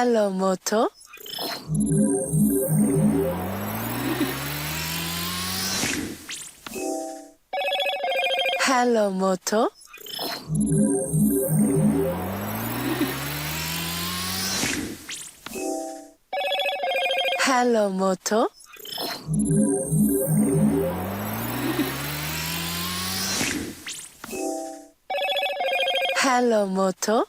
Hello, Moto. Hello, Moto. Hello, Moto. Hello, Moto.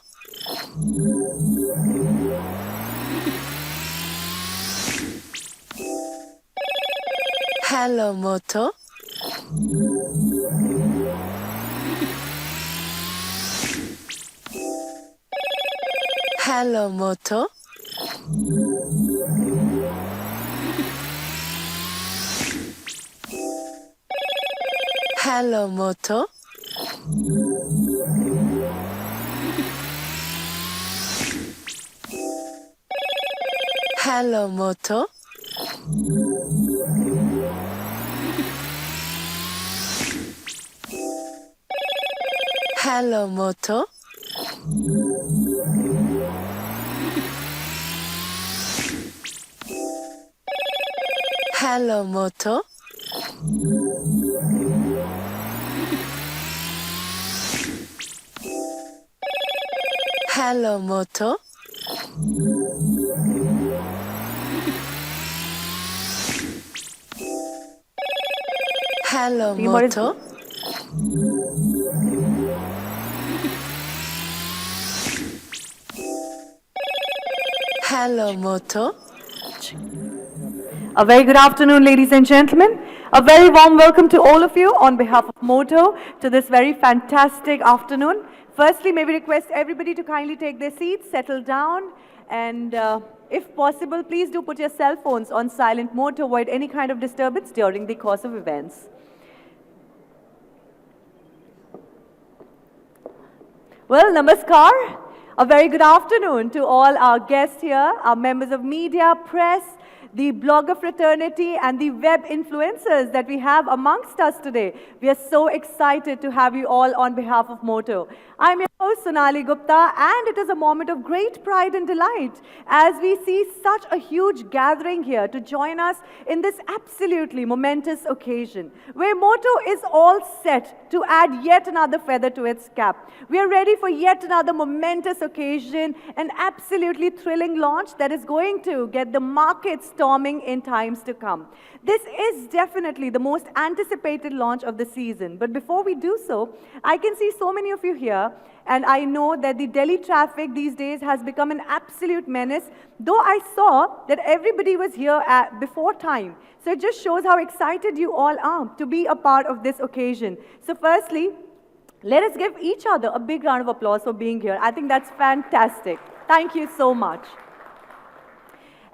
Hello, Moto. Hello, Moto. Hello, Moto. Hello, Moto. Hello, Moto. Hello, Moto. Hello, Moto. Hello, Moto. Hello, Moto. A very good afternoon, ladies and gentlemen. A very warm welcome to all of you on behalf of Moto to this very fantastic afternoon. Firstly, may we request everybody to kindly take their seats, settle down, and if possible, please do put your cell phones on silent mode to avoid any kind of disturbance during the course of events. Well, namaskar. A very good afternoon to all our guests here, our members of media, press, the blogger fraternity, and the web influencers that we have amongst us today. We are so excited to have you all on behalf of Moto. I'm your host, Sonali Gupta, and it is a moment of great pride and delight as we see such a huge gathering here to join us in this absolutely momentous occasion, where Moto is all set to add yet another feather to its cap. We are ready for yet another momentous occasion, an absolutely thrilling launch that is going to get the market storming in times to come. This is definitely the most anticipated launch of the season. But before we do so, I can see so many of you here, and I know that the Delhi traffic these days has become an absolute menace, though I saw that everybody was here before time. So it just shows how excited you all are to be a part of this occasion. So firstly, let us give each other a big round of applause for being here. I think that's fantastic. Thank you so much.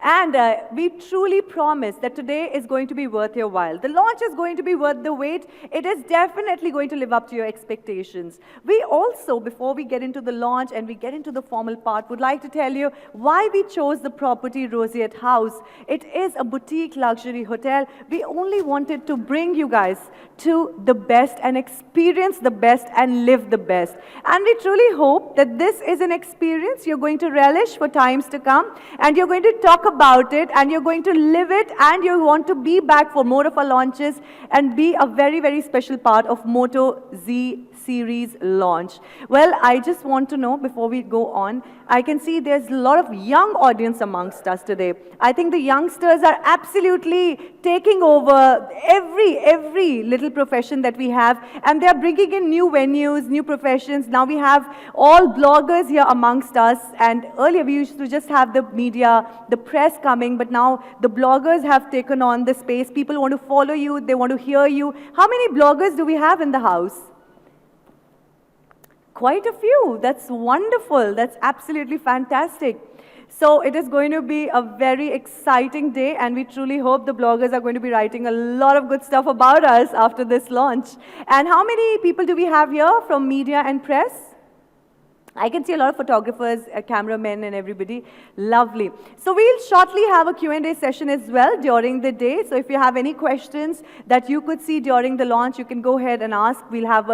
And we truly promise that today is going to be worth your while. The launch is going to be worth the wait. It is definitely going to live up to your expectations. We also, before we get into the launch and we get into the formal part, would like to tell you why we chose the property Roseate House. It is a boutique luxury hotel. We only wanted to bring you guys to the best and experience the best and live the best. And we truly hope that this is an experience you're going to relish for times to come, and you're going to talk about it, and you're going to live it, and you want to be back for more of our launches and be a very, very special part of Moto Z series launch. Well, I just want to know, before we go on, I can see there's a lot of young audience amongst us today. I think the youngsters are absolutely taking over every little profession that we have, and they're bringing in new venues, new professions. Now we have all bloggers here amongst us, and earlier we used to just have the media, the press coming, but now the bloggers have taken on the space. People want to follow you, they want to hear you. How many bloggers do we have in the house? Quite a few. That's wonderful. That's absolutely fantastic. So it is going to be a very exciting day, and we truly hope the bloggers are going to be writing a lot of good stuff about us after this launch. And how many people do we have here from media and press? I can see a lot of photographers, cameramen and everybody. Lovely. So we'll shortly have a Q&A session as well during the day. So if you have any questions that you could see during the launch, you can go ahead and ask. We'll have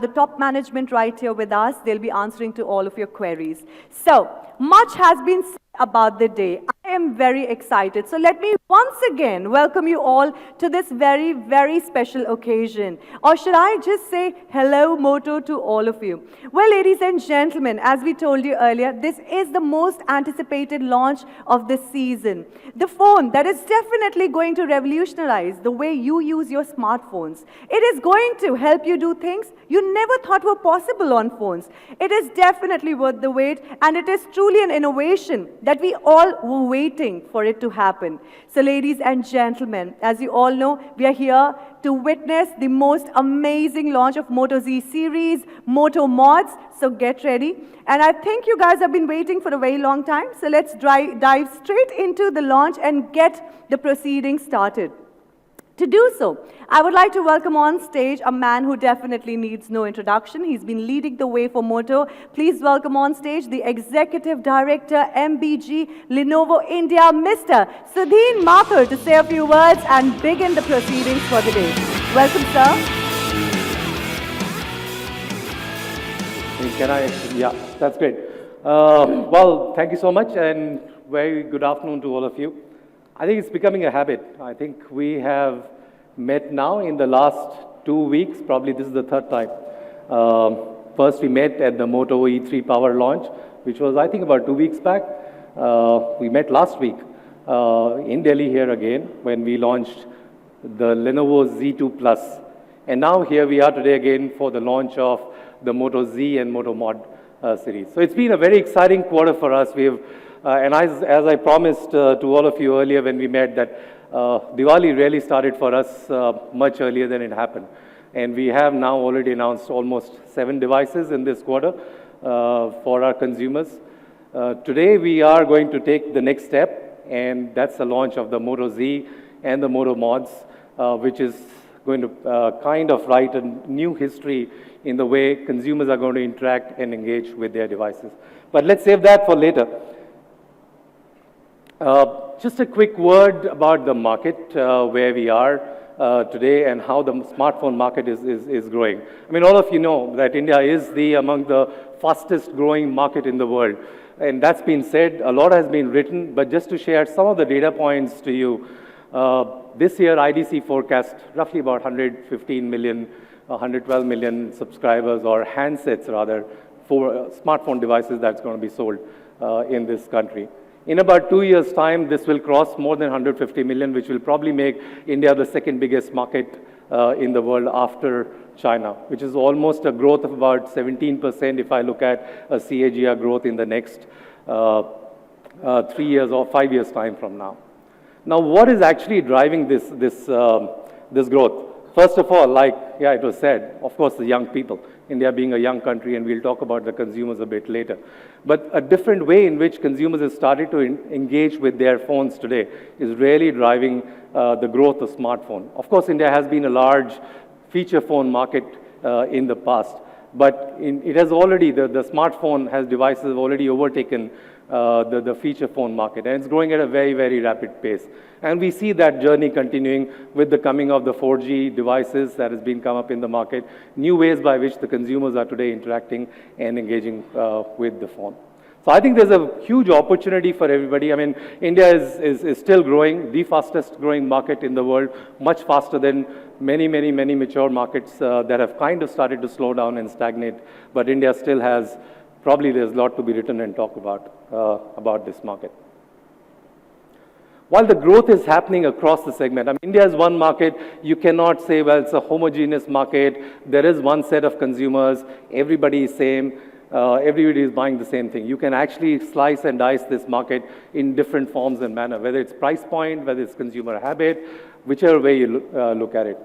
the top management right here with us. They'll be answering to all of your queries. So much has been said about the day. I am very excited. So let me once again welcome you all to this very, very special occasion. Or should I just say hello, Moto, to all of you? Well, ladies and gentlemen, as we told you earlier, this is the most anticipated launch of this season. The phone that is definitely going to revolutionize the way you use your smartphones. It is going to help you do things you never thought were possible on phones. It is definitely worth the wait, and it is truly an innovation that we all were waiting for it to happen. So ladies and gentlemen, as you all know, we are here to witness the most amazing launch of Moto Z series, Moto Mods. So get ready. And I think you guys have been waiting for a very long time. So let's dive straight into the launch and get the proceedings started. To do so, I would like to welcome on stage a man who definitely needs no introduction. He's been leading the way for Moto. Please welcome on stage the Executive Director, MBG, Lenovo India, Mr. Sudhin Mathur, to say a few words and begin the proceedings for the day. Welcome, sir. Yeah, that's great. Well, thank you so much, and very good afternoon to all of you. I think it's becoming a habit. I think we have met now in the last 2 weeks. Probably this is the third time. First, we met at the Moto E3 Power launch, which was, I think, about 2 weeks back. We met last week in Delhi here again when we launched the Lenovo Z2 Plus. And now here we are today again for the launch of the Moto Z and Moto Mod series. So it's been a very exciting quarter for us. And as I promised to all of you earlier when we met, that Diwali really started for us much earlier than it happened. And we have now already announced almost 7 devices in this quarter for our consumers. Today we are going to take the next step, and that's the launch of the Moto Z and the Moto Mods, which is going to kind of write a new history in the way consumers are going to interact and engage with their devices. But let's save that for later. Just a quick word about the market, where we are today and how the smartphone market is growing. I mean, all of you know that India is among the fastest growing market in the world. And that's been said, a lot has been written, but just to share some of the data points to you, this year IDC forecast roughly about 115 million, 112 million subscribers, or handsets rather, for smartphone devices that's going to be sold in this country. In about 2 years' time, this will cross more than 150 million, which will probably make India the second biggest market in the world after China, which is almost a growth of about 17% if I look at a CAGR growth in the next 3 years or 5 years' time from now. Now, what is actually driving this growth? First of all, like it was said, of course, the young people. India being a young country, and we'll talk about the consumers a bit later. But a different way in which consumers have started to engage with their phones today is really driving the growth of smartphone. Of course, India has been a large feature phone market in the past, but it has already, the smartphone devices have already overtaken the feature phone market, and it's growing at a very, very rapid pace. And we see that journey continuing with the coming of the 4G devices that has been come up in the market, new ways by which the consumers are today interacting and engaging with the phone. So I think there's a huge opportunity for everybody. I mean, India is still growing, the fastest growing market in the world, much faster than many mature markets that have kind of started to slow down and stagnate. But India still has, probably there's a lot to be written and talked about this market. While the growth is happening across the segment, I mean, India is one market. You cannot say, well, it's a homogeneous market. There is one set of consumers. Everybody is same. Everybody is buying the same thing. You can actually slice and dice this market in different forms and manner, whether it's price point, whether it's consumer habit, whichever way you look at it.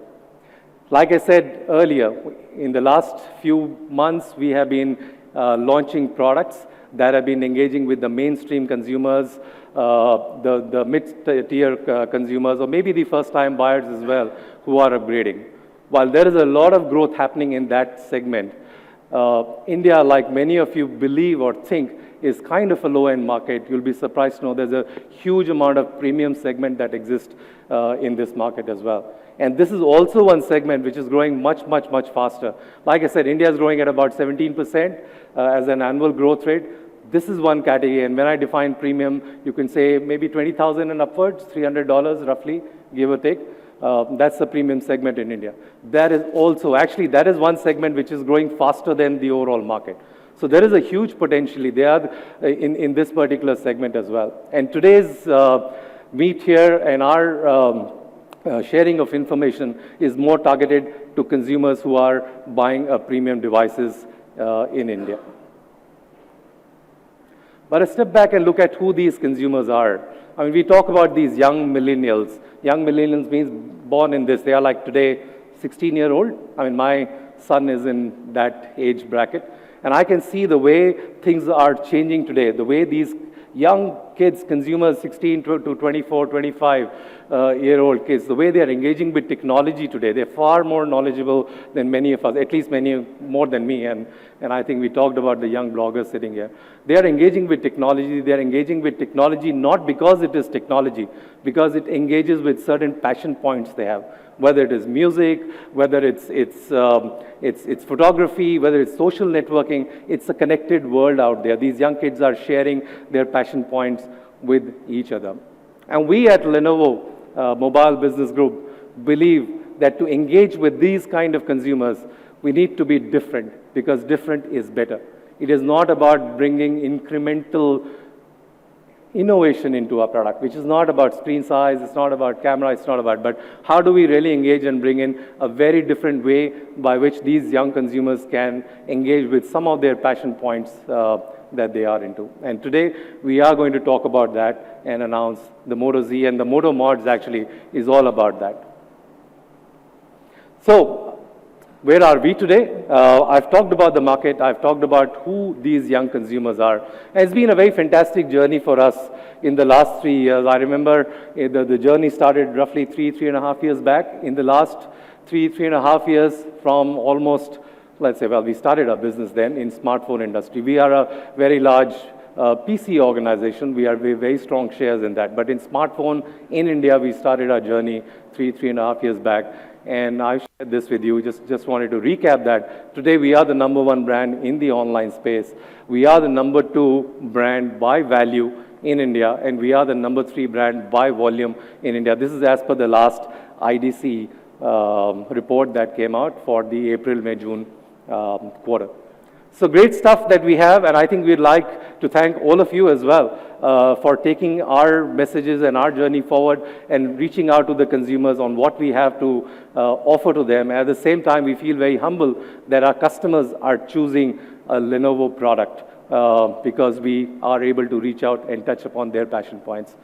Like I said earlier, in the last few months, we have been launching products that have been engaging with the mainstream consumers, the mid-tier consumers, or maybe the first-time buyers as well, who are upgrading. While there is a lot of growth happening in that segment, India, like many of you believe or think, is kind of a low-end market. You'll be surprised to know there's a huge amount of premium segment that exists in this market as well. And this is also one segment which is growing much, much, much faster. Like I said, India is growing at about 17% as an annual growth rate. This is one category, and when I define premium, you can say maybe 20,000 and upwards, $300 roughly, give or take. That's the premium segment in India. That is also, actually, that is one segment which is growing faster than the overall market. So there is a huge potential there in this particular segment as well. And today's meet here and our sharing of information is more targeted to consumers who are buying premium devices in India. But I step back and look at who these consumers are. I mean, we talk about these young millennials. Young millennials means born in this. They are like today 16-year-old. I mean, my son is in that age bracket. And I can see the way things are changing today, the way these young kids, consumers, 16 to 24, 25-year-old kids, the way they are engaging with technology today, they're far more knowledgeable than many of us, at least many more than me. And I think we talked about the young bloggers sitting here. They are engaging with technology. They are engaging with technology not because it is technology, because it engages with certain passion points they have, whether it is music, whether it's photography, whether it's social networking. It's a connected world out there. These young kids are sharing their passion points with each other. And we at Lenovo Mobile Business Group believe that to engage with these kind of consumers, we need to be different, because different is better. It is not about bringing incremental innovation into our product, which is not about screen size, it's not about camera, it's not about, but how do we really engage and bring in a very different way by which these young consumers can engage with some of their passion points that they are into. And today, we are going to talk about that and announce the Moto Z, and the Moto Mods actually is all about that. So, where are we today? I've talked about the market. I've talked about who these young consumers are. And it's been a very fantastic journey for us in the last 3 years. I remember the journey started roughly 3.5 years back. In the last 3.5 years, from almost, let's say, well, we started our business then in smartphone industry. We are a very large PC organization. We have very strong shares in that. But in smartphone in India, we started our journey 3.5 years back. And I shared this with you, just wanted to recap that. Today we are the #1 brand in the online space. We are the #2 brand by value in India, and we are the #3 brand by volume in India. This is as per the last IDC report that came out for the April, May, June quarter. So great stuff that we have, and I think we'd like to thank all of you as well for taking our messages and our journey forward and reaching out to the consumers on what we have to offer to them. At the same time, we feel very humble that our customers are choosing a Lenovo product because we are able to reach out and touch upon their passion points.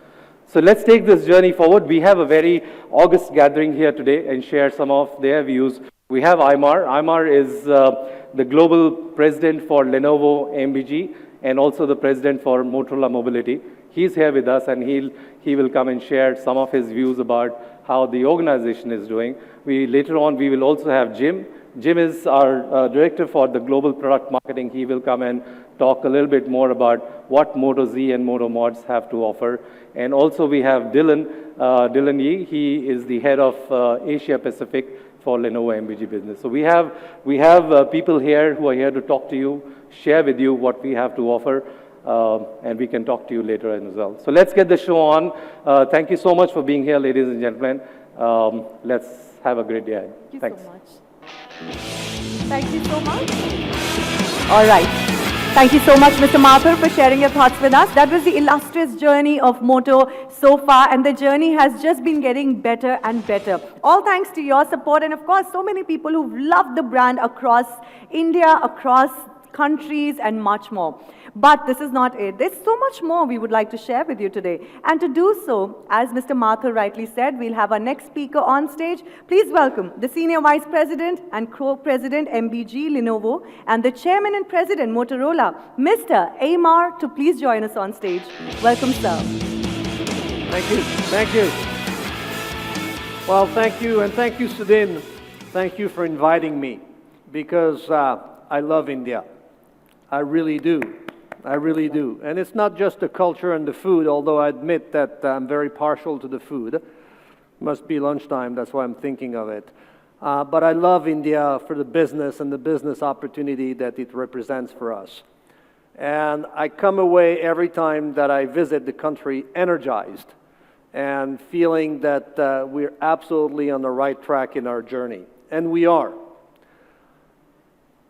So let's take this journey forward. We have a very august gathering here today and share some of their views. We have Aymar. Aymar is the global president for Lenovo MBG and also the president for Motorola Mobility. He's here with us, and he will come and share some of his views about how the organization is doing. Later on, we will also have Jim. Jim is our director for the global product marketing. He will come and talk a little bit more about what Moto Z and Moto Mods have to offer. And also we have Dylan Yee. He is the head of Asia Pacific for Lenovo MBG business. So we have people here who are here to talk to you, share with you what we have to offer, and we can talk to you later as well. So let's get the show on. Thank you so much for being here, ladies and gentlemen. Let's have a great day ahead. Thank you so much. Thank you so much. All right. Thank you so much, Mr. Mathur, for sharing your thoughts with us. That was the illustrious journey of Moto so far, and the journey has just been getting better and better. All thanks to your support, and of course, so many people who've loved the brand across India, across countries, and much more. But this is not it. There's so much more we would like to share with you today. And to do so, as Mr. Mathur rightly said, we'll have our next speaker on stage. Please welcome the Senior Vice President and Co-President MBG Lenovo and the Chairman and President Motorola, Mr. Aymar, to please join us on stage. Welcome, sir. Thank you. Thank you. Well, thank you, and thank you, Sudhin. Thank you for inviting me, because I love India. I really do. I really do. And it's not just the culture and the food, although I admit that I'm very partial to the food. Must be lunchtime, that's why I'm thinking of it. But I love India for the business and the business opportunity that it represents for us. And I come away every time that I visit the country energized and feeling that we're absolutely on the right track in our journey. And we are.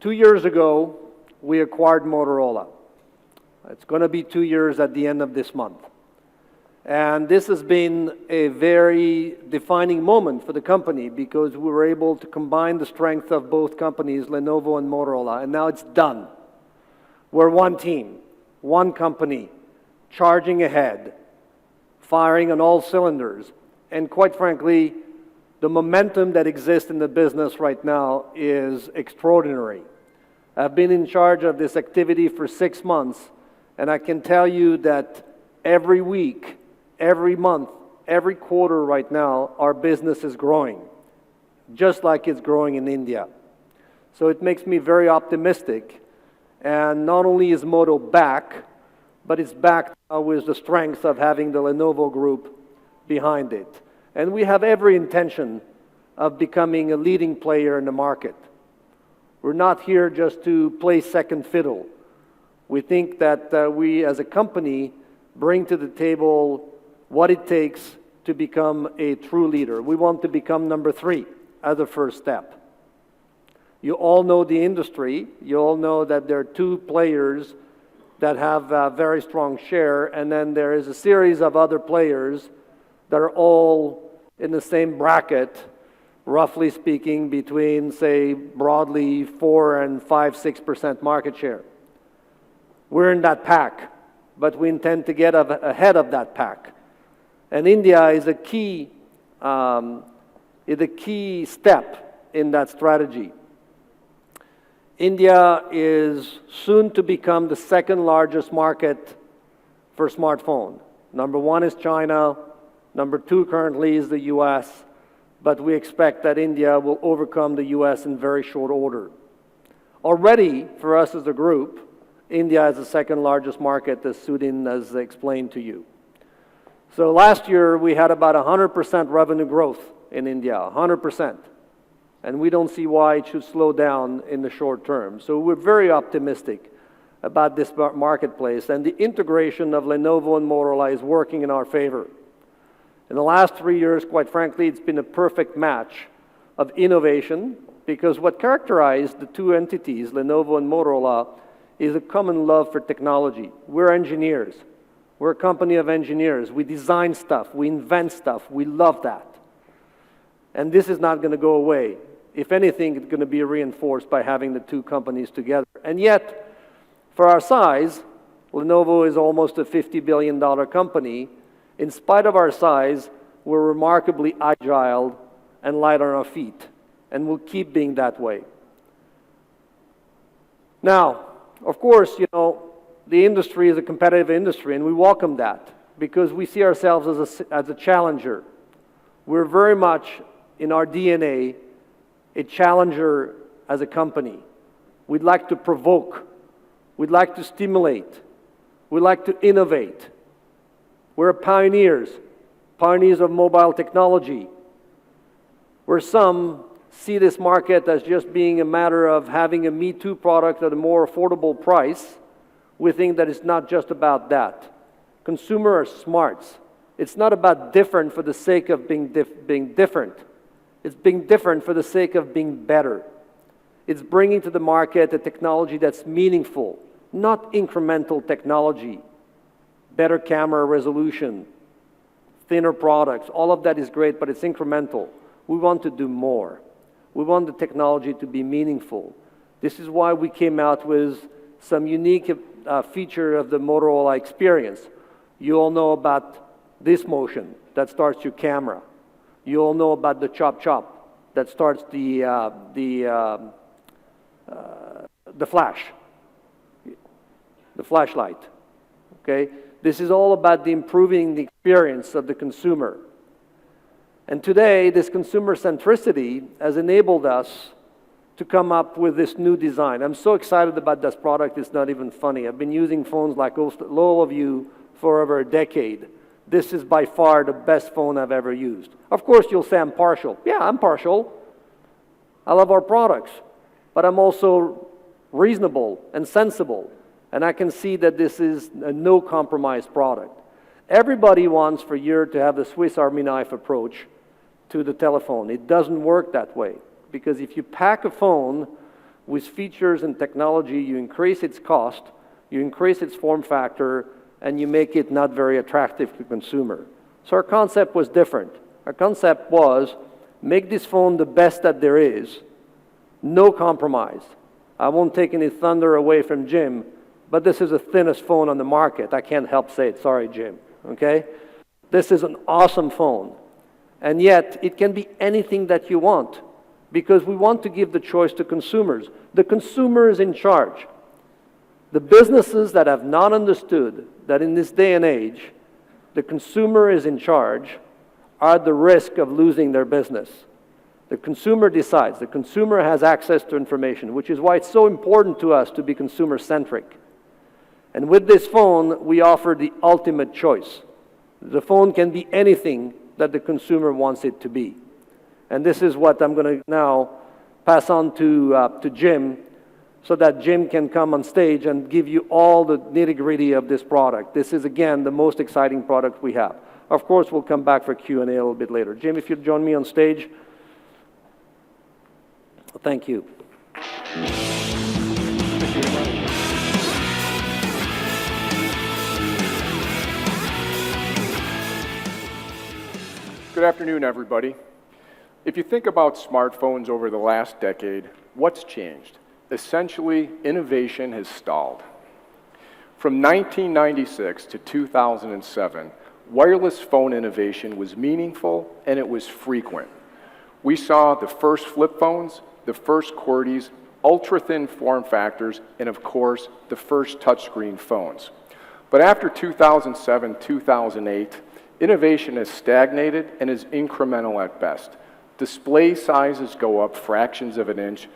2 years ago, we acquired Motorola. It's going to be 2 years at the end of this month. And this has been a very defining moment for the company because we were able to combine the strength of both companies, Lenovo and Motorola, and now it's done. We're one team, one company, charging ahead, firing on all cylinders. And quite frankly, the momentum that exists in the business right now is extraordinary. I've been in charge of this activity for 6 months, and I can tell you that every week, every month, every quarter right now, our business is growing, just like it's growing in India. So it makes me very optimistic. And not only is Moto back, but it's back with the strength of having the Lenovo group behind it. And we have every intention of becoming a leading player in the market. We're not here just to play second fiddle. We think that we as a company bring to the table what it takes to become a true leader. We want to become number 3 as a first step. You all know the industry. You all know that there are 2 players that have a very strong share, and then there is a series of other players that are all in the same bracket, roughly speaking, between, say, broadly 4 and 5, 6% market share. We're in that pack, but we intend to get ahead of that pack. And India is a key step in that strategy. India is soon to become the 2nd largest market for smartphone. Number 1 is China. Number 2 currently is the US. But we expect that India will overcome the US in very short order. Already, for us as a group, India is the 2nd largest market, as Sudhin has explained to you. So last year, we had about 100% revenue growth in India, 100%. And we don't see why it should slow down in the short term. So we're very optimistic about this marketplace, and the integration of Lenovo and Motorola is working in our favor. In the last 3 years, quite frankly, it's been a perfect match of innovation, because what characterized the 2 entities, Lenovo and Motorola, is a common love for technology. We're engineers. We're a company of engineers. We design stuff. We invent stuff. We love that. And this is not going to go away. If anything, it's going to be reinforced by having the 2 companies together. And yet, for our size, Lenovo is almost a $50 billion company. In spite of our size, we're remarkably agile and light on our feet, and we'll keep being that way. Now, of course, you know, the industry is a competitive industry, and we welcome that because we see ourselves as a challenger. We're very much, in our DNA, a challenger as a company. We'd like to provoke. We'd like to stimulate. We'd like to innovate. We're pioneers of mobile technology, where some see this market as just being a matter of having a Me Too product at a more affordable price. We think that it's not just about that. Consumers are smarts. It's not about different for the sake of being different. It's being different for the sake of being better. It's bringing to the market a technology that's meaningful, not incremental technology. Better camera resolution, thinner products, all of that is great, but it's incremental. We want to do more. We want the technology to be meaningful. This is why we came out with some unique feature of the Motorola experience. You all know about this motion that starts your camera. You all know about the chop that starts the flash, the flashlight. Okay, this is all about improving the experience of the consumer. And today, this consumer centricity has enabled us to come up with this new design. I'm so excited about this product, it's not even funny. I've been using phones like all of you for over a decade. This is by far the best phone I've ever used. Of course, you'll say I'm partial. Yeah, I'm partial. I love our products, but I'm also reasonable and sensible, and I can see that this is a no-compromise product. Everybody wants for years to have the Swiss Army knife approach to the telephone. It doesn't work that way, because if you pack a phone with features and technology, you increase its cost, you increase its form factor, and you make it not very attractive to consumer. So our concept was different. Our concept was, make this phone the best that there is, no compromise. I won't take any thunder away from Jim, but this is the thinnest phone on the market. I can't help say it, sorry Jim, okay? This is an awesome phone, and yet it can be anything that you want, because we want to give the choice to consumers. The consumer is in charge. The businesses that have not understood that in this day and age, the consumer is in charge are at the risk of losing their business. The consumer decides. The consumer has access to information, which is why it's so important to us to be consumer-centric. And with this phone, we offer the ultimate choice. The phone can be anything that the consumer wants it to be. And this is what I'm going to now pass on to Jim, so that Jim can come on stage and give you all the nitty-gritty of this product. This is, again, the most exciting product we have. Of course, we'll come back for Q&A a little bit later. Jim, if you'd join me on stage. Thank you. Good afternoon, everybody. If you think about smartphones over the last decade, what's changed? Essentially, innovation has stalled. From 1996 to 2007, wireless phone innovation was meaningful and it was frequent. We saw the first flip phones, the first QWERTYs, ultra-thin form factors, and of course, the first touchscreen phones. But after 2007, 2008, innovation has stagnated and is incremental at best. Display sizes go up fractions of an inch.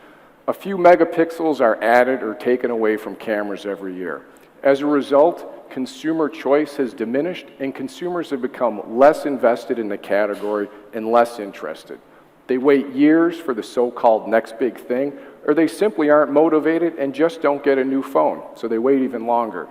A few megapixels are added or taken away from cameras every year. As a result, consumer choice has diminished and consumers have become less invested in the category and less interested. They wait years for the so-called next big thing, or they simply aren't motivated and just don't get a new phone, so they wait even longer.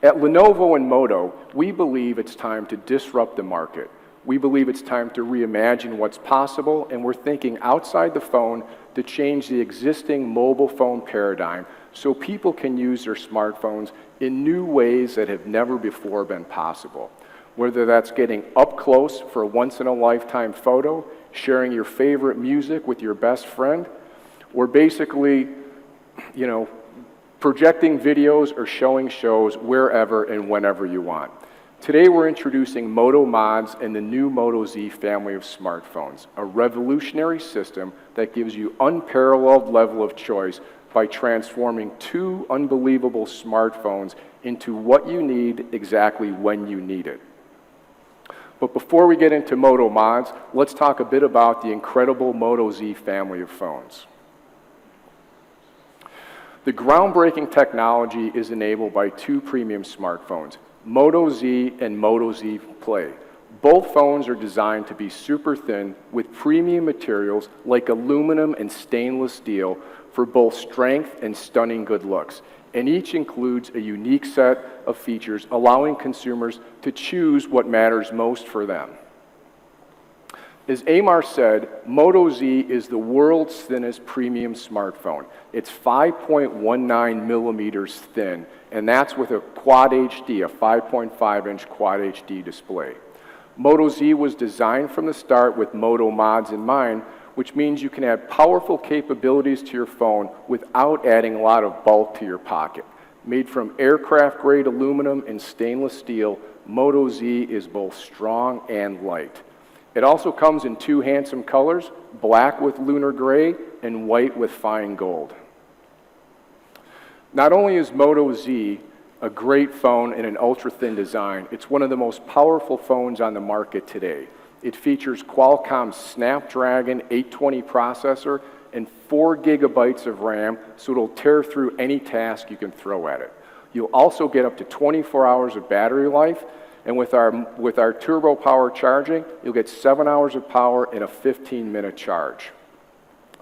At Lenovo and Moto, we believe it's time to disrupt the market. We believe it's time to reimagine what's possible, and we're thinking outside the phone to change the existing mobile phone paradigm so people can use their smartphones in new ways that have never before been possible. Whether that's getting up close for a once-in-a-lifetime photo, sharing your favorite music with your best friend, or basically, projecting videos or showing shows wherever and whenever you want. Today we're introducing Moto Mods and the new Moto Z family of smartphones, a revolutionary system that gives you unparalleled level of choice by transforming two unbelievable smartphones into what you need exactly when you need it. But before we get into Moto Mods, let's talk a bit about the incredible Moto Z family of phones. The groundbreaking technology is enabled by two premium smartphones, Moto Z and Moto ZPlay. Both phones are designed to be super thin with premium materials like aluminum and stainless steel for both strength and stunning good looks. And each includes a unique set of features allowing consumers to choose what matters most for them. As Amar said, Moto Z is the world's thinnest premium smartphone. It's 5.19 millimeters thin, and that's with a Quad HD, a 5.5-inch Quad HD display. Moto Z was designed from the start with Moto Mods in mind, which means you can add powerful capabilities to your phone without adding a lot of bulk to your pocket. Made from aircraft-grade aluminum and stainless steel, Moto Z is both strong and light. It also comes in two handsome colors, black with lunar gray and white with fine gold. Not only is Moto Z a great phone in an ultra-thin design, it's one of the most powerful phones on the market today. It features Qualcomm's Snapdragon 820 processor and 4 gigabytes of RAM, so it'll tear through any task you can throw at it. You'll also get up to 24 hours of battery life, and with our turbo power charging, you'll get 7 hours of power in a 15-minute charge.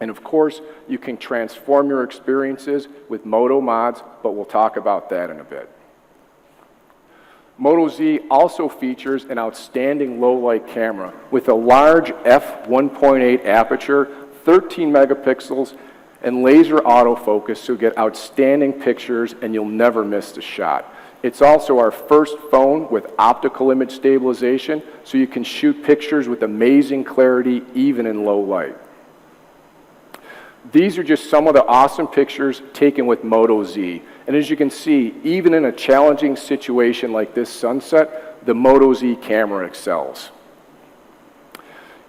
And of course, you can transform your experiences with Moto Mods, but we'll talk about that in a bit. Moto Z also features an outstanding low-light camera with a large f1.8 aperture, 13 megapixels, and laser autofocus, so you get outstanding pictures and you'll never miss a shot. It's also our first phone with optical image stabilization, so you can shoot pictures with amazing clarity even in low light. These are just some of the awesome pictures taken with Moto Z. And as you can see, even in a challenging situation like this sunset, the Moto Z camera excels.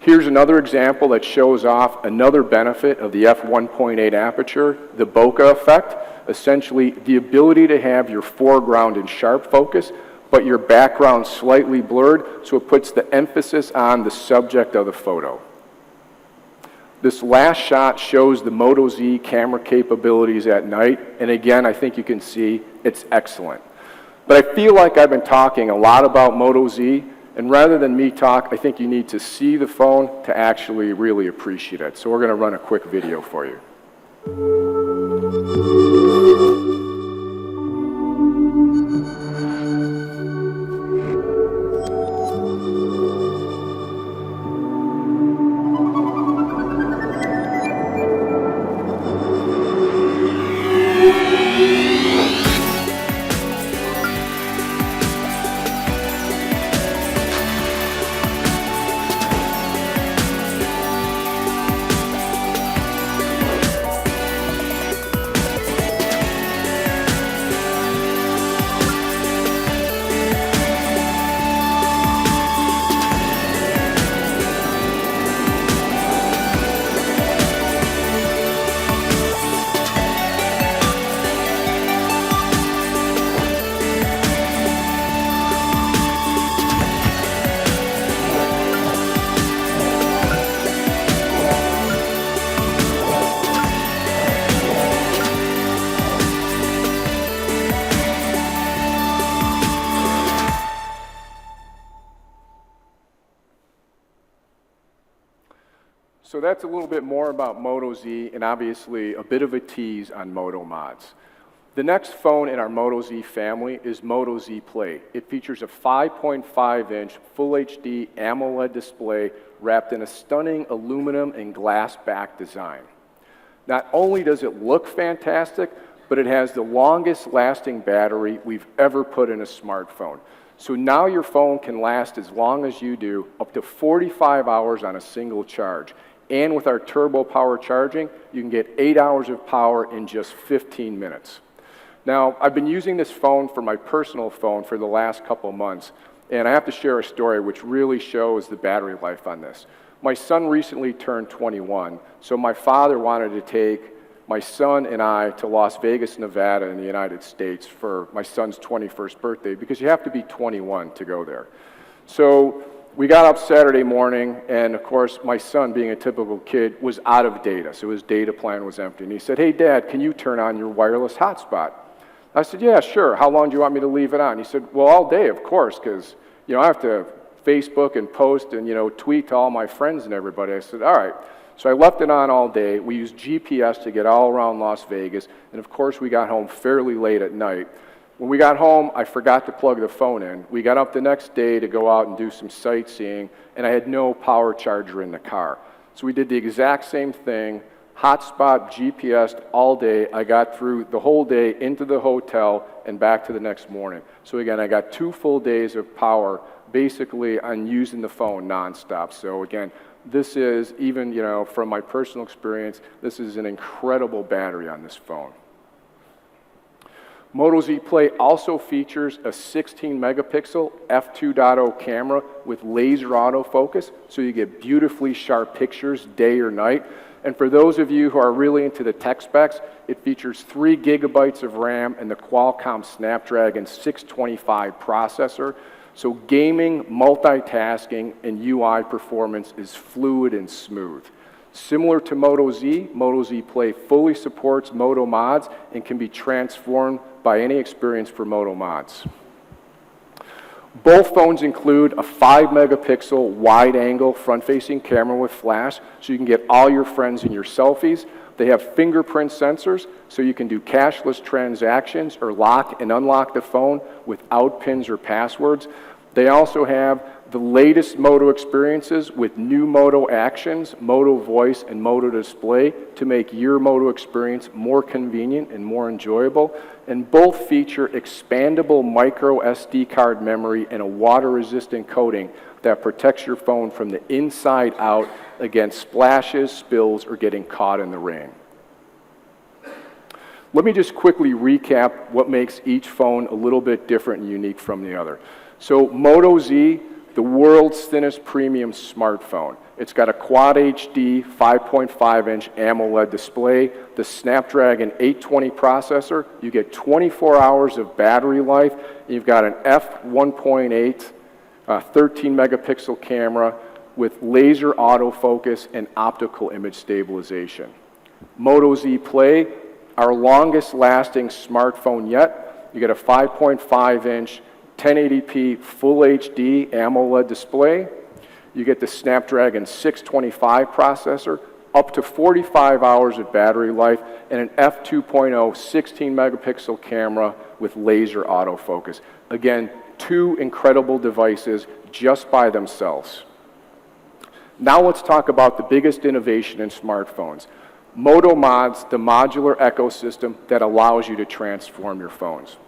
Here's another example that shows off another benefit of the f1.8 aperture, the bokeh effect, essentially the ability to have your foreground in sharp focus, but your background slightly blurred, so it puts the emphasis on the subject of the photo. This last shot shows the Moto Z camera capabilities at night, and again, I think you can see it's excellent. But I feel like I've been talking a lot about Moto Z, and rather than me talk, I think you need to see the phone to actually really appreciate it. So we're going to run a quick video for you. So that's a little bit more about Moto Z and obviously a bit of a tease on Moto Mods. The next phone in our Moto Z family is Moto ZPlay. It features a 5.5-inch Full HD AMOLED display wrapped in a stunning aluminum and glass back design. Not only does it look fantastic, but it has the longest lasting battery we've ever put in a smartphone. So now your phone can last as long as you do, up to 45 hours on a single charge. And with our turbo power charging, you can get 8 hours of power in just 15 minutes. Now, I've been using this phone for my personal phone for the last couple months, and I have to share a story which really shows the battery life on this. My son recently turned 21, so my father wanted to take my son and I to Las Vegas, Nevada in the United States for my son's 21st birthday, because you have to be 21 to go there. So we got up Saturday morning, and of course, my son, being a typical kid, was out of data, so his data plan was empty. And he said, "Hey, Dad, can you turn on your wireless hotspot?" I said, "Yeah, sure. How long do you want me to leave it on?" He said, "Well, all day, of course, because I have to Facebook and post and tweet to all my friends and everybody." I said, "All right." So I left it on all day. We used GPS to get all around Las Vegas, and of course, we got home fairly late at night. When we got home, I forgot to plug the phone in. We got up the next day to go out and do some sightseeing, and I had no power charger in the car. So we did the exact same thing, hotspot, GPS'd all day. I got through the whole day into the hotel and back to the next morning. So again, I got 2 full days of power basically on using the phone nonstop. So again, this is, even from my personal experience, this is an incredible battery on this phone. Moto ZPlay also features a 16 megapixel f2.0 camera with laser autofocus, so you get beautifully sharp pictures day or night. And for those of you who are really into the tech specs, it features 3 gigabytes of RAM and the Qualcomm Snapdragon 625 processor. So gaming, multitasking, and UI performance is fluid and smooth. Similar to Moto Z Play fully supports Moto Mods and can be transformed by any experience for Moto Mods. Both phones include a 5-megapixel wide-angle front-facing camera with flash, so you can get all your friends in your selfies. They have fingerprint sensors, so you can do cashless transactions or lock and unlock the phone without pins or passwords. They also have the latest Moto experiences with new Moto actions, Moto voice, and Moto display to make your Moto experience more convenient and more enjoyable. And both feature expandable micro SD card memory and a water-resistant coating that protects your phone from the inside out against splashes, spills, or getting caught in the rain. Let me just quickly recap what makes each phone a little bit different and unique from the other. So Moto Z, the world's thinnest premium smartphone. It's got a Quad HD 5.5-inch AMOLED display, the Snapdragon 820 processor. You get 24 hours of battery life. You've got an f1.8 13-megapixel camera with laser autofocus and optical image stabilization. Moto Z Play, our longest-lasting smartphone yet. You get a 5.5-inch 1080p Full HD AMOLED display. You get the Snapdragon 625 processor, up to 45 hours of battery life, and an f2.0 16-megapixel camera with laser autofocus. Again, two incredible devices just by themselves. Now let's talk about the biggest innovation in smartphones. Moto Mods, the modular ecosystem that allows you to transform your phones.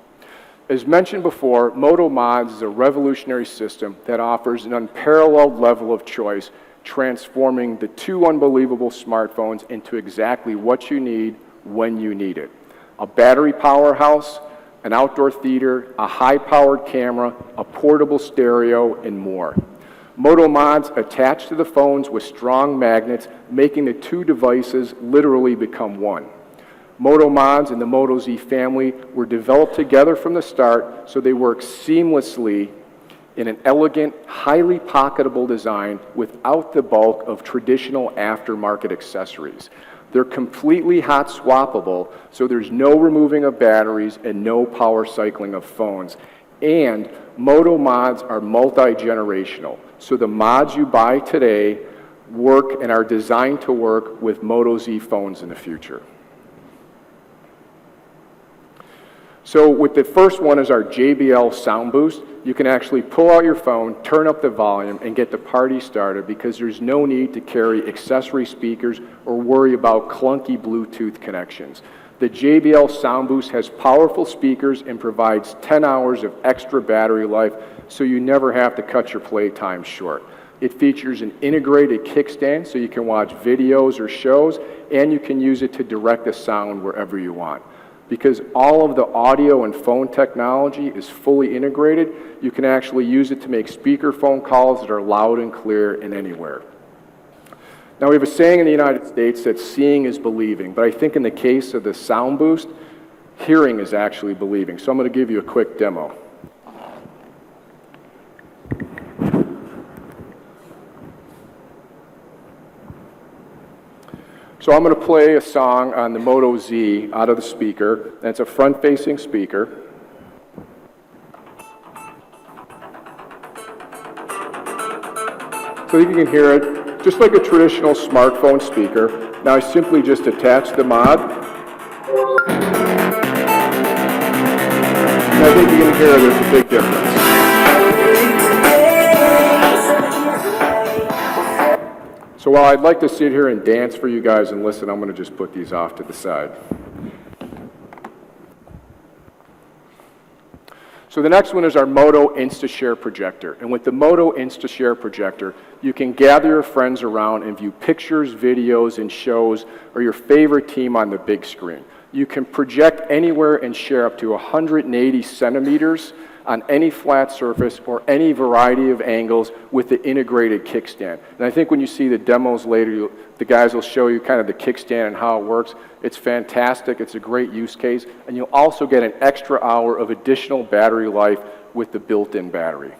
As mentioned before, Moto Mods is a revolutionary system that offers an unparalleled level of choice, transforming the two unbelievable smartphones into exactly what you need when you need it. A battery powerhouse, an outdoor theater, a high-powered camera, a portable stereo, and more. Moto Mods attach to the phones with strong magnets, making the two devices literally become one. Moto Mods and the Moto Z family were developed together from the start, so they work seamlessly in an elegant, highly pocketable design without the bulk of traditional aftermarket accessories. They're completely hot swappable, so there's no removing of batteries and no power cycling of phones. And Moto Mods are multi-generational, so the mods you buy today work and are designed to work with Moto Z phones in the future. So with the first one is our JBL Sound Boost. You can actually pull out your phone, turn up the volume, and get the party started because there's no need to carry accessory speakers or worry about clunky Bluetooth connections. The JBL Sound Boost has powerful speakers and provides 10 hours of extra battery life, so you never have to cut your playtime short. It features an integrated kickstand so you can watch videos or shows, and you can use it to direct the sound wherever you want. Because all of the audio and phone technology is fully integrated, you can actually use it to make speakerphone calls that are loud and clear and anywhere. Now we have a saying in the United States that seeing is believing, but I think in the case of the Sound Boost, hearing is actually believing. So I'm going to give you a quick demo. So I'm going to play a song on the Moto Z out of the speaker, and it's a front-facing speaker. So you can hear it just like a traditional smartphone speaker. Now I simply just attach the mod. And I think you can hear there's a big difference. So while I'd like to sit here and dance for you guys and listen, I'm going to just put these off to the side. So the next one is our Moto InstaShare projector. And with the Moto InstaShare projector, you can gather your friends around and view pictures, videos, and shows, or your favorite team on the big screen. You can project anywhere and share up to 180 centimeters on any flat surface or any variety of angles with the integrated kickstand. And I think when you see the demos later, the guys will show you kind of the kickstand and how it works. It's fantastic. It's a great use case. And you'll also get an extra hour of additional battery life with the built-in battery.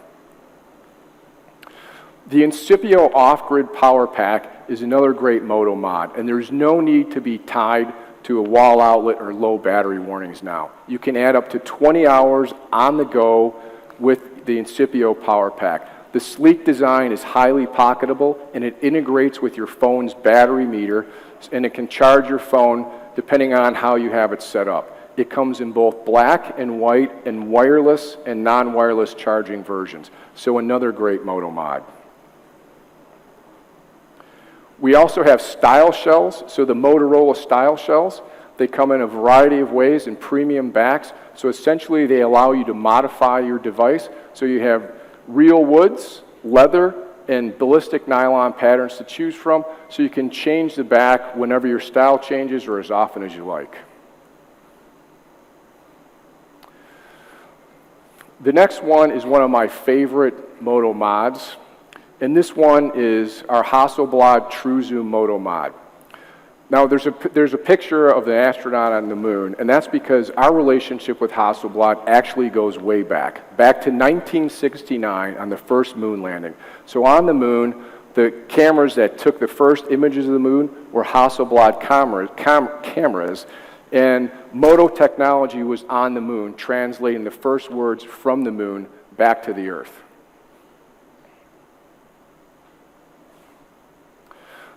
The Incipio off-grid power pack is another great Moto Mod, and there's no need to be tied to a wall outlet or low battery warnings now. You can add up to 20 hours on the go with the Incipio power pack. The sleek design is highly pocketable, and it integrates with your phone's battery meter, and it can charge your phone depending on how you have it set up. It comes in both black and white and wireless and non-wireless charging versions. So another great Moto Mod. We also have style shells, so the Motorola style shells. They come in a variety of ways in premium backs. So essentially they allow you to modify your device. So you have real woods, leather, and ballistic nylon patterns to choose from. So you can change the back whenever your style changes or as often as you like. The next one is one of my favorite Moto Mods. And this one is our Hasselblad True Zoom Moto Mod. Now there's a picture of the astronaut on the moon, and that's because our relationship with Hasselblad actually goes way back to 1969 on the first moon landing. So on the moon, the cameras that took the first images of the moon were Hasselblad cameras, and Moto technology was on the moon, translating the first words from the moon back to the Earth.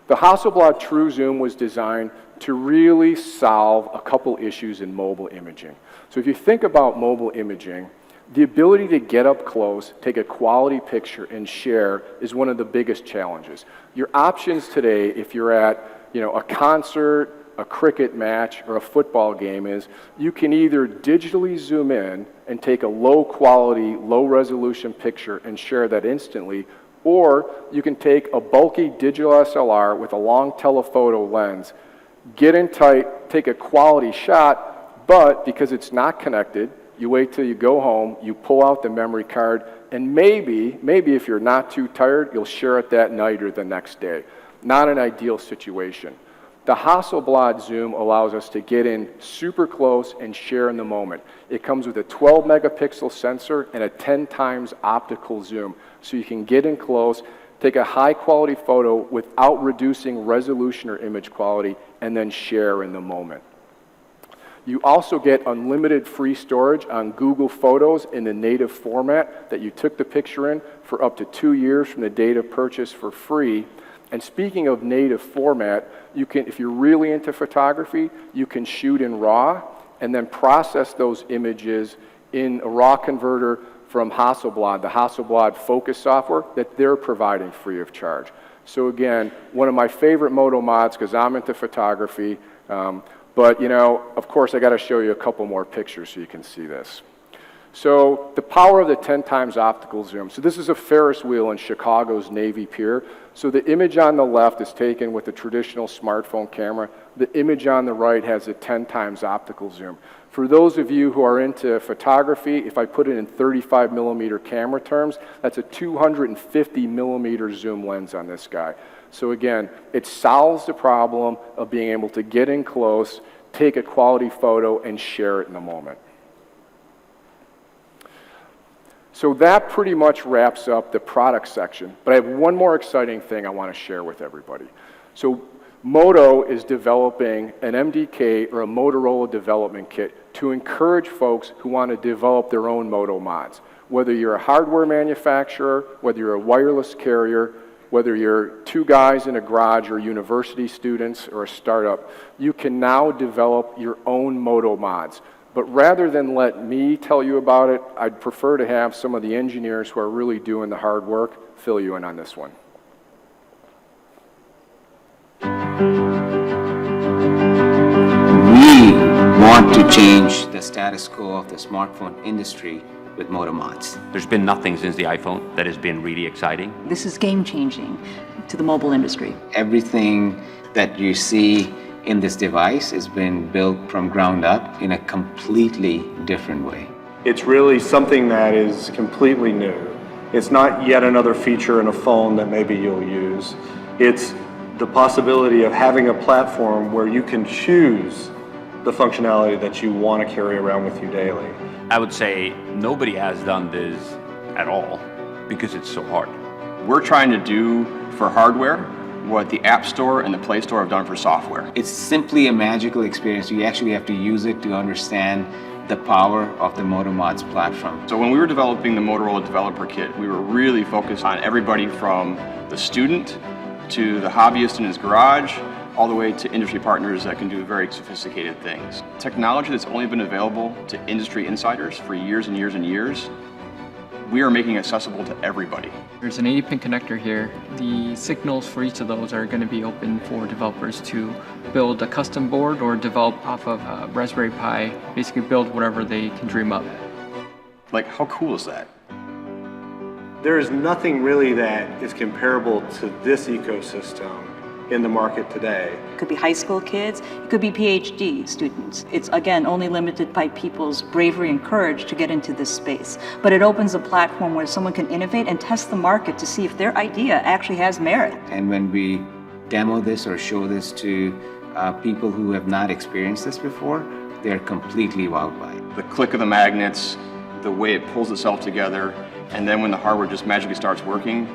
The Hasselblad True Zoom was designed to really solve a couple issues in mobile imaging. So if you think about mobile imaging, the ability to get up close, take a quality picture, and share is one of the biggest challenges. Your options today, if you're at a concert, a cricket match, or a football game, is you can either digitally zoom in and take a low quality, low resolution picture and share that instantly, or you can take a bulky digital SLR with a long telephoto lens, get in tight, take a quality shot, but because it's not connected, you wait till you go home, you pull out the memory card, and maybe if you're not too tired, you'll share it that night or the next day. Not an ideal situation. The Hasselblad Zoom allows us to get in super close and share in the moment. It comes with a 12 megapixel sensor and a 10 times optical zoom. So you can get in close, take a high quality photo without reducing resolution or image quality, and then share in the moment. You also get unlimited free storage on Google Photos in the native format that you took the picture in for up to 2 years from the date of purchase for free. And speaking of native format, you can, if you're really into photography, you can shoot in RAW and then process those images in a RAW converter from Hasselblad, the Hasselblad Focus software that they're providing free of charge. So again, one of my favorite Moto Mods because I'm into photography, but of course I got to show you a couple more pictures so you can see this. So the power of the 10 times optical zoom. So this is a Ferris wheel in Chicago's Navy Pier. So the image on the left is taken with a traditional smartphone camera. The image on the right has a 10 times optical zoom. For those of you who are into photography, if I put it in 35 millimeter camera terms, that's a 250 millimeter zoom lens on this guy. So again, it solves the problem of being able to get in close, take a quality photo, and share it in a moment. So that pretty much wraps up the product section, but I have one more exciting thing I want to share with everybody. So Moto is developing an MDK or a Motorola development kit to encourage folks who want to develop their own Moto Mods. Whether you're a hardware manufacturer, whether you're a wireless carrier, whether you're two guys in a garage or university students or a startup, you can now develop your own Moto Mods. But rather than let me tell you about it, I'd prefer to have some of the engineers who are really doing the hard work fill you in on this one. We want to change the status quo of the smartphone industry with Moto Mods. There's been nothing since the iPhone that has been really exciting. This is game-changing to the mobile industry. Everything that you see in this device has been built from ground up in a completely different way. It's really something that is completely new. It's not yet another feature in a phone that maybe you'll use. It's the possibility of having a platform where you can choose the functionality that you want to carry around with you daily. I would say nobody has done this at all because it's so hard. We're trying to do for hardware what the App Store and the Play Store have done for software. It's simply a magical experience. You actually have to use it to understand the power of the Moto Mods platform. So when we were developing the Motorola Developer Kit, we were really focused on everybody from the student to the hobbyist in his garage, all the way to industry partners that can do very sophisticated things. Technology that's only been available to industry insiders for years and years and years, we are making accessible to everybody. There's an 80-pin connector here. The signals for each of those are going to be open for developers to build a custom board or develop off of a Raspberry Pi, basically build whatever they can dream up. Like, how cool is that? There is nothing really that is comparable to this ecosystem in the market today. It could be high school kids, it could be PhD students. It's, again, only limited by people's bravery and courage to get into this space. But it opens a platform where someone can innovate and test the market to see if their idea actually has merit. And when we demo this or show this to people who have not experienced this before, they're completely wowed by it. The click of the magnets, the way it pulls itself together, and then when the hardware just magically starts working,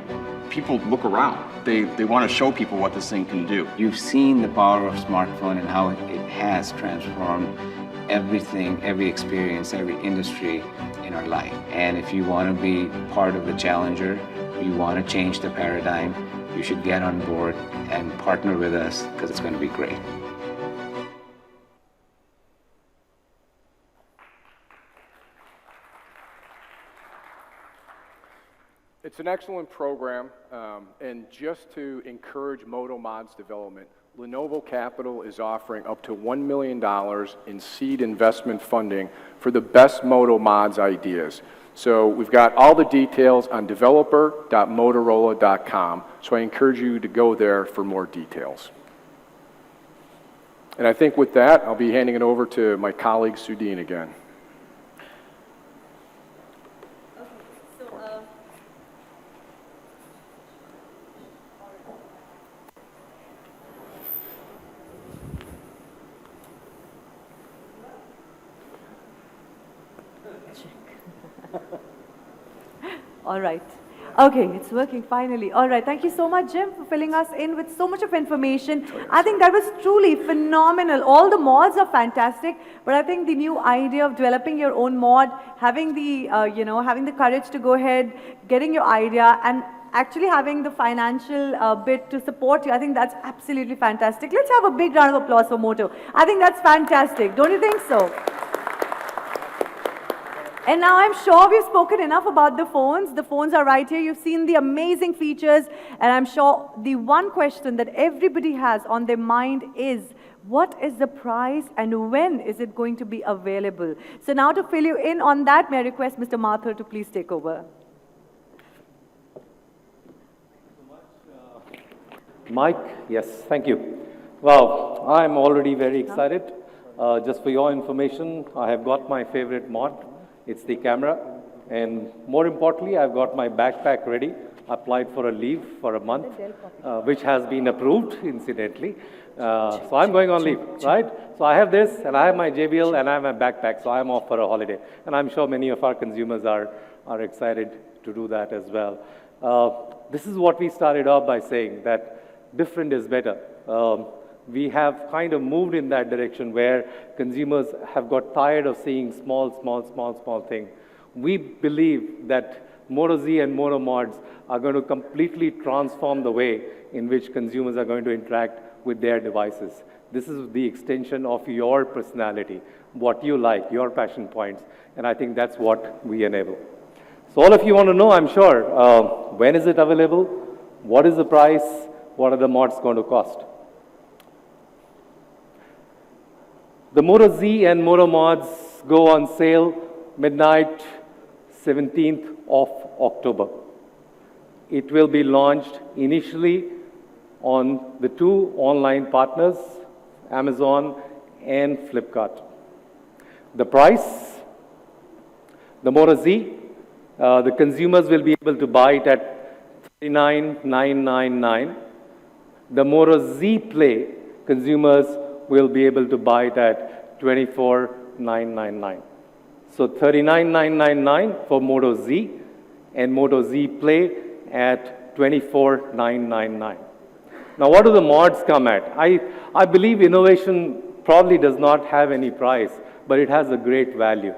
people look around. They want to show people what this thing can do. You've seen the power of smartphone and how it has transformed everything, every experience, every industry in our life. And if you want to be part of the challenger, you want to change the paradigm, you should get on board and partner with us because it's going to be great. It's an excellent program, and just to encourage Moto Mods development, Lenovo Capital is offering up to $1 million in seed investment funding for the best Moto Mods ideas. So we've got all the details on developer.motorola.com, so I encourage you to go there for more details. And I think with that, I'll be handing it over to my colleague Sudheen again. All right. Okay, it's working finally. All right, thank you so much, Jim, for filling us in with so much of information. I think that was truly phenomenal. All the mods are fantastic, but I think the new idea of developing your own mod, having the, having the courage to go ahead, getting your idea, and actually having the financial bit to support you, I think that's absolutely fantastic. Let's have a big round of applause for Moto. I think that's fantastic. Don't you think so? And now I'm sure we've spoken enough about the phones. The phones are right here. You've seen the amazing features. And I'm sure the one question that everybody has on their mind is, what is the price and when is it going to be available? So now to fill you in on that, may I request Mr. Mathur to please take over. Mike, yes, thank you. Well, I'm already very excited. Just for your information, I have got my favorite mod. It's the camera, and more importantly, I've got my backpack ready. I applied for a leave for a month, which has been approved, incidentally. So I'm going on leave, right? So I have this, and I have my JBL, and I have my backpack, so I'm off for a holiday. And I'm sure many of our consumers are excited to do that as well. This is what we started off by saying, that different is better. We have kind of moved in that direction where consumers have got tired of seeing small things. We believe that Moto Z and Moto Mods are going to completely transform the way in which consumers are going to interact with their devices. This is the extension of your personality, what you like, your passion points, and I think that's what we enable. So all of you want to know, I'm sure, when is it available? What is the price? What are the mods going to cost? The Moto Z and Moto Mods go on sale midnight 17th of October. It will be launched initially on the two online partners, Amazon and Flipkart. The price, the Moto Z, the consumers will be able to buy it at $39,999. The Moto ZPlay, consumers will be able to buy it at $24,999. So $39,999 for Moto Z and Moto ZPlay at 24,999. Now, what do the mods come at? I believe innovation probably does not have any price, but it has a great value.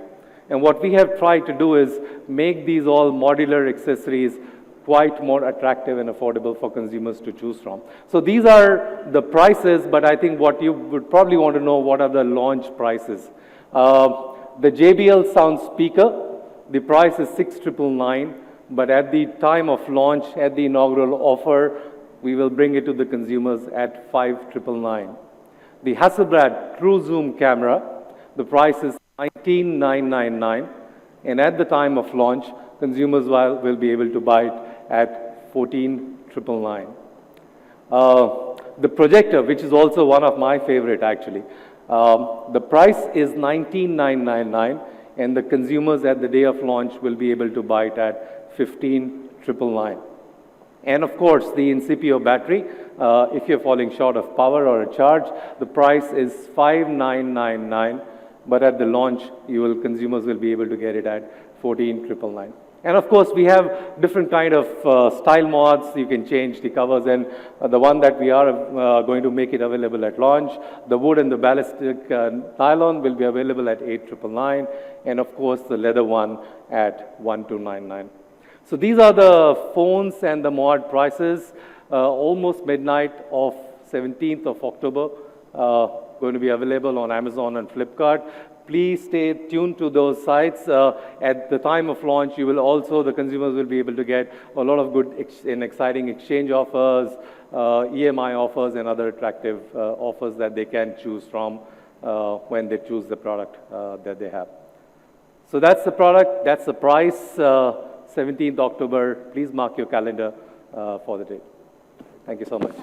And what we have tried to do is make these all modular accessories quite more attractive and affordable for consumers to choose from. So these are the prices, but I think what you would probably want to know, what are the launch prices. The JBL sound speaker, the price is 6,999, but at the time of launch, at the inaugural offer, we will bring it to the consumers at 5,999. The Hasselblad True Zoom camera, the price is 19,999, and at the time of launch, consumers will be able to buy it at 14,999. The projector, which is also one of my favorite actually, the price is 19,999, and the consumers at the day of launch will be able to buy it at 15,999. And of course, the Incipio battery, if you're falling short of power or a charge, the price is 5,999, but at the launch, consumers will be able to get it at 14,999. And of course, we have different kind of style mods. You can change the covers, and the one that we are going to make it available at launch, the wood and the ballistic nylon will be available at 8,999, and of course, the leather one at 1,299. So these are the phones and the mod prices. Almost midnight of 17th of October, going to be available on Amazon and Flipkart. Please stay tuned to those sites. At the time of launch, the consumers will be able to get a lot of good and exciting exchange offers, EMI offers, and other attractive offers that they can choose from when they choose the product that they have. So that's the product, that's the price. 17th October, please mark your calendar for the date. Thank you so much.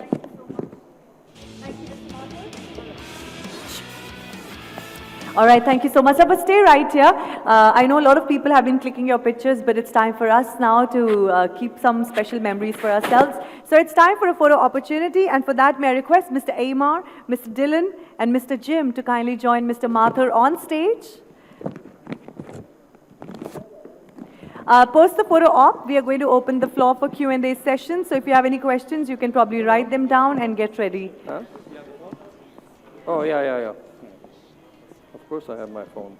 All right, thank you so much. But stay right here. I know a lot of people have been clicking your pictures, but it's time for us now to keep some special memories for ourselves. So it's time for a photo opportunity, and for that, may I request Mr. Amar, Mr. Dylan, and Mr. Jim to kindly join Mr. Mathur on stage. Post the photo op, we are going to open the floor for Q&A session. So if you have any questions, you can probably write them down and get ready. Huh? Oh, yeah. Of course I have my phone.